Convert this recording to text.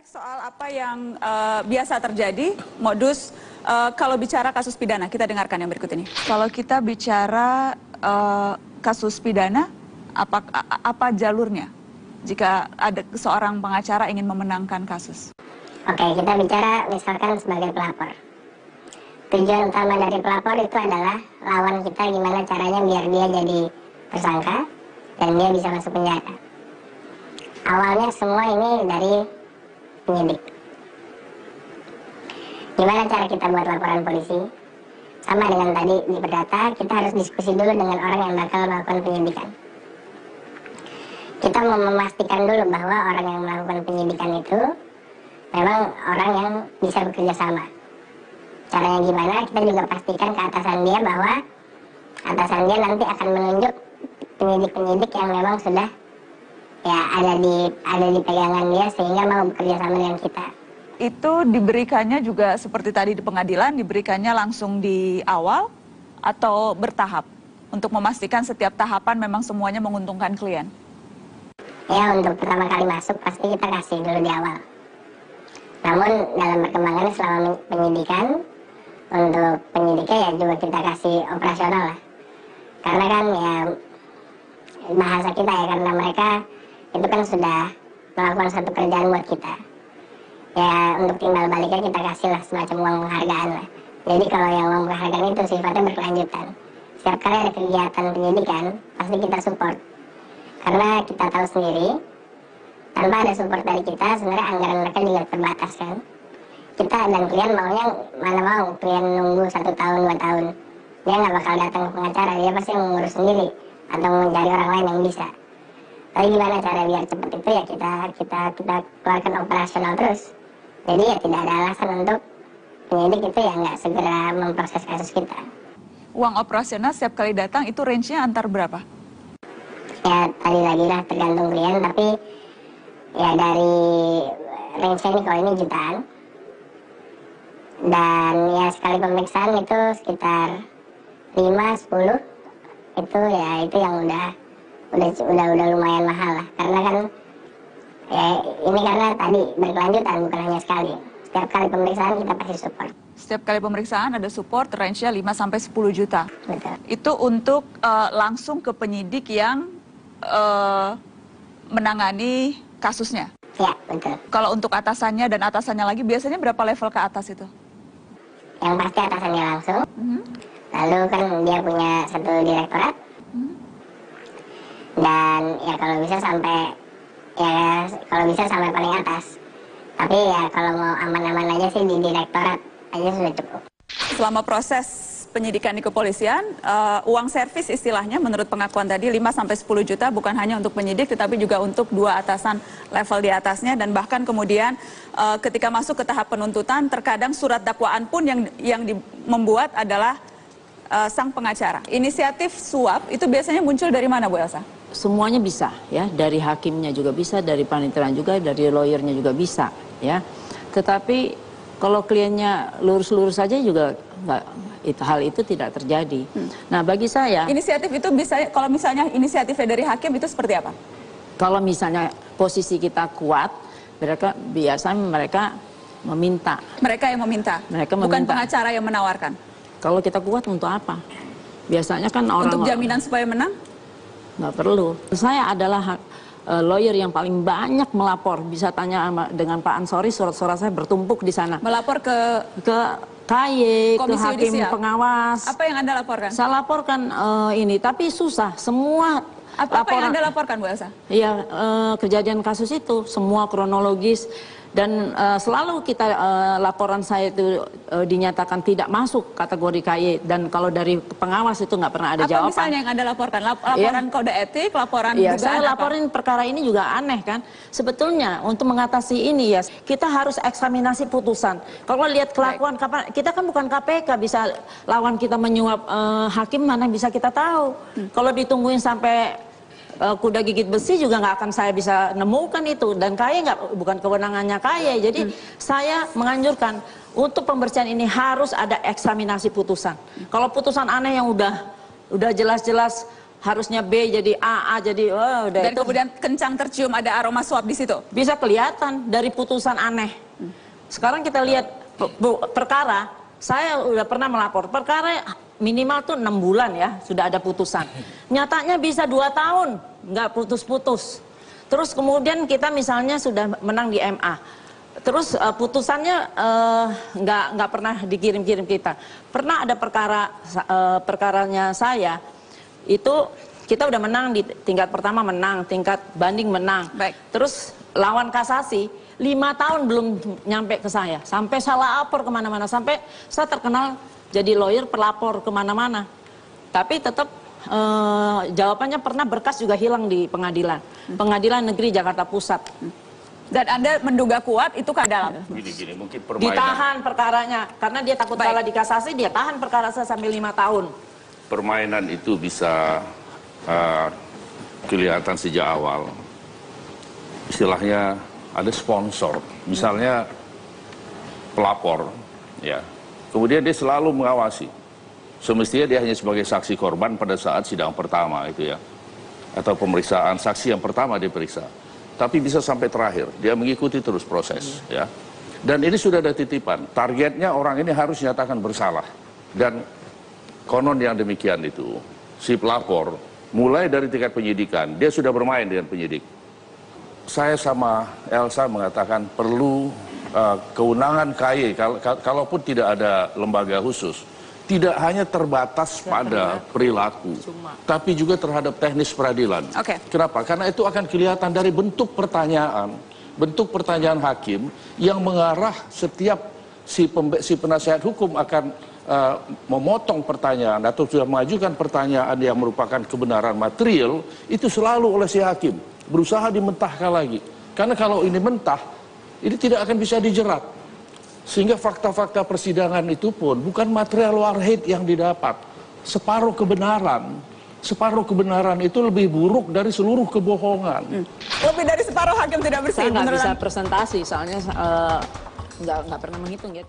Next, soal apa yang biasa terjadi, modus kalau bicara kasus pidana, kita dengarkan yang berikut ini. Kalau kita bicara kasus pidana, apa jalurnya jika ada seorang pengacara ingin memenangkan kasus? Oke, kita bicara misalkan sebagai pelapor. Tujuan utama dari pelapor itu adalah lawan kita gimana caranya biar dia jadi tersangka dan dia bisa masuk penjara. Awalnya semua ini dari penyidik. Gimana cara kita buat laporan polisi? Sama dengan tadi di perdata, kita harus diskusi dulu dengan orang yang bakal melakukan penyidikan. Kita mau memastikan dulu bahwa orang yang melakukan penyidikan itu memang orang yang bisa bekerja sama. Caranya gimana? Kita juga pastikan ke atasan dia bahwa atasan dia nanti akan menunjuk penyidik-penyidik yang memang sudah ya ada di pegangan dia sehingga mau bekerja sama dengan kita. Itu diberikannya juga seperti tadi di pengadilan, diberikannya langsung di awal atau bertahap untuk memastikan setiap tahapan memang semuanya menguntungkan klien? Ya, untuk pertama kali masuk pasti kita kasih dulu di awal. Namun dalam perkembangan selama penyidikan, untuk penyidiknya ya juga kita kasih operasional lah. Karena kan ya bahasa kita ya, karena mereka itu kan sudah melakukan satu kerjaan buat kita. Ya untuk timbal baliknya kita kasih lah semacam uang penghargaan lah. Jadi kalau yang uang penghargaan itu sifatnya berkelanjutan. Setiap kali ada kegiatan penyidikan, pasti kita support. Karena kita tahu sendiri, tanpa ada support dari kita, sebenarnya anggaran mereka juga terbatas kan. Kita dan klien maunya, mana mau klien nunggu 1 tahun, 2 tahun. Dia nggak bakal datang ke pengacara, dia pasti mengurus sendiri. Atau mencari orang lain yang bisa. Tapi gimana cara biar cepat itu ya kita keluarkan operasional terus. Jadi ya tidak ada alasan untuk penyidik itu ya nggak segera memproses kasus kita. Uang operasional setiap kali datang itu range-nya antar berapa? Ya tadi lagi lah tergantung klien, tapi ya dari range-nya ini kalau ini jutaan. Dan ya sekali pemeriksaan itu sekitar 5-10 itu ya itu yang udah lumayan mahal lah. Karena kan ya ini karena tadi berkelanjutan bukan hanya sekali. Setiap kali pemeriksaan kita pasti support. Setiap kali pemeriksaan ada support, range-nya 5-10 juta. Betul. Itu untuk langsung ke penyidik yang menangani kasusnya? Ya, betul. Kalau untuk atasannya dan atasannya lagi, biasanya berapa level ke atas itu? Yang pasti atasannya langsung. Lalu kan dia punya satu direktorat. Dan ya kalau bisa sampai paling atas. Tapi ya kalau mau aman-aman aja sih di direktorat aja sudah cukup. Selama proses penyidikan di kepolisian, uang servis istilahnya menurut pengakuan tadi 5-10 juta bukan hanya untuk penyidik tetapi juga untuk 2 atasan level di atasnya, dan bahkan kemudian ketika masuk ke tahap penuntutan terkadang surat dakwaan pun yang membuat adalah sang pengacara. Inisiatif suap itu biasanya muncul dari mana, Bu Elsa? Semuanya bisa ya, dari hakimnya juga bisa, dari panitera juga, dari lawyernya juga bisa ya. Tetapi kalau kliennya lurus-lurus saja juga hal itu tidak terjadi. Nah bagi saya inisiatif itu bisa, kalau misalnya inisiatifnya dari hakim itu seperti apa? Kalau misalnya posisi kita kuat, biasanya mereka meminta. Mereka yang meminta? Bukan pengacara yang menawarkan? Kalau kita kuat untuk apa? Biasanya kan orang... Untuk jaminan supaya menang? Nggak perlu. Saya adalah lawyer yang paling banyak melapor. Bisa tanya dengan Pak Ansori, surat-surat saya bertumpuk di sana. Melapor ke KY, ke Komisi hakim Yudisial. Pengawas. Apa yang Anda laporkan? Saya laporkan ini, tapi susah. Semua apa yang Anda laporkan, Bu Elsa? Iya, kejadian kasus itu, semua kronologis. Dan selalu kita laporan saya itu dinyatakan tidak masuk kategori KY. Dan kalau dari pengawas itu nggak pernah ada jawaban. Apa misalnya yang Anda laporkan? Laporan kode etik, laporan dugaan apa? Saya laporin perkara ini juga aneh kan. Sebetulnya untuk mengatasi ini ya, kita harus eksaminasi putusan. Kalau lihat kelakuan, kita kan bukan KPK, bisa lawan kita menyuap hakim, mana bisa kita tahu. Kalau ditungguin sampai kuda gigit besi juga nggak akan saya bisa nemukan itu, dan KY bukan kewenangannya KY. Jadi saya menganjurkan untuk pembersihan ini harus ada eksaminasi putusan. Kalau putusan aneh yang udah jelas-jelas harusnya B jadi A jadi udah. Dan itu kemudian kencang tercium ada aroma suap di situ. bisa kelihatan dari putusan aneh. Sekarang kita lihat perkara, saya udah pernah melapor perkara minimal tuh 6 bulan ya sudah ada putusan. Nyatanya bisa 2 tahun nggak putus-putus. Terus kemudian kita misalnya sudah menang di MA. Terus putusannya nggak pernah dikirim-kirim kita. Pernah ada perkaranya saya itu kita udah menang di tingkat pertama menang, tingkat banding menang. Baik. Terus lawan kasasi 5 tahun belum nyampe ke saya. Sampai saya lapor kemana-mana. Sampai saya terkenal jadi lawyer pelapor kemana-mana. Tapi tetap jawabannya pernah berkas juga hilang di pengadilan. Pengadilan Negeri Jakarta Pusat. Dan Anda menduga kuat itu ke dalam. Gini, mungkin permainan. Ditahan perkaranya. Karena dia takut Baik. kalah di kasasi, dia tahan perkara saya sampai 5 tahun. Permainan itu bisa kelihatan sejak awal. Istilahnya ada sponsor. Misalnya pelapor, ya. Kemudian dia selalu mengawasi. Semestinya dia hanya sebagai saksi korban pada saat sidang pertama itu ya. Atau pemeriksaan saksi yang pertama diperiksa. Tapi bisa sampai terakhir, dia mengikuti terus proses ya. Dan ini sudah ada titipan, targetnya orang ini harus nyatakan bersalah. Dan konon yang demikian itu, si pelapor mulai dari tingkat penyidikan, dia sudah bermain dengan penyidik. Saya sama Elsa mengatakan perlu kewenangan KY, kalaupun tidak ada lembaga khusus, tidak hanya terbatas pada perilaku, tapi juga terhadap teknis peradilan. Oke. Kenapa? Karena itu akan kelihatan dari bentuk pertanyaan hakim yang mengarah setiap si penasihat hukum akan memotong pertanyaan atau sudah mengajukan pertanyaan yang merupakan kebenaran material, itu selalu oleh si hakim berusaha dimentahkan lagi. Karena kalau ini mentah, ini tidak akan bisa dijerat. Sehingga fakta-fakta persidangan itu pun bukan material warhid yang didapat. Separuh kebenaran itu lebih buruk dari seluruh kebohongan. Lebih dari separuh hakim tidak bersih. Saya nggak menurut bisa Anda? presentasi, soalnya nggak pernah menghitung ya.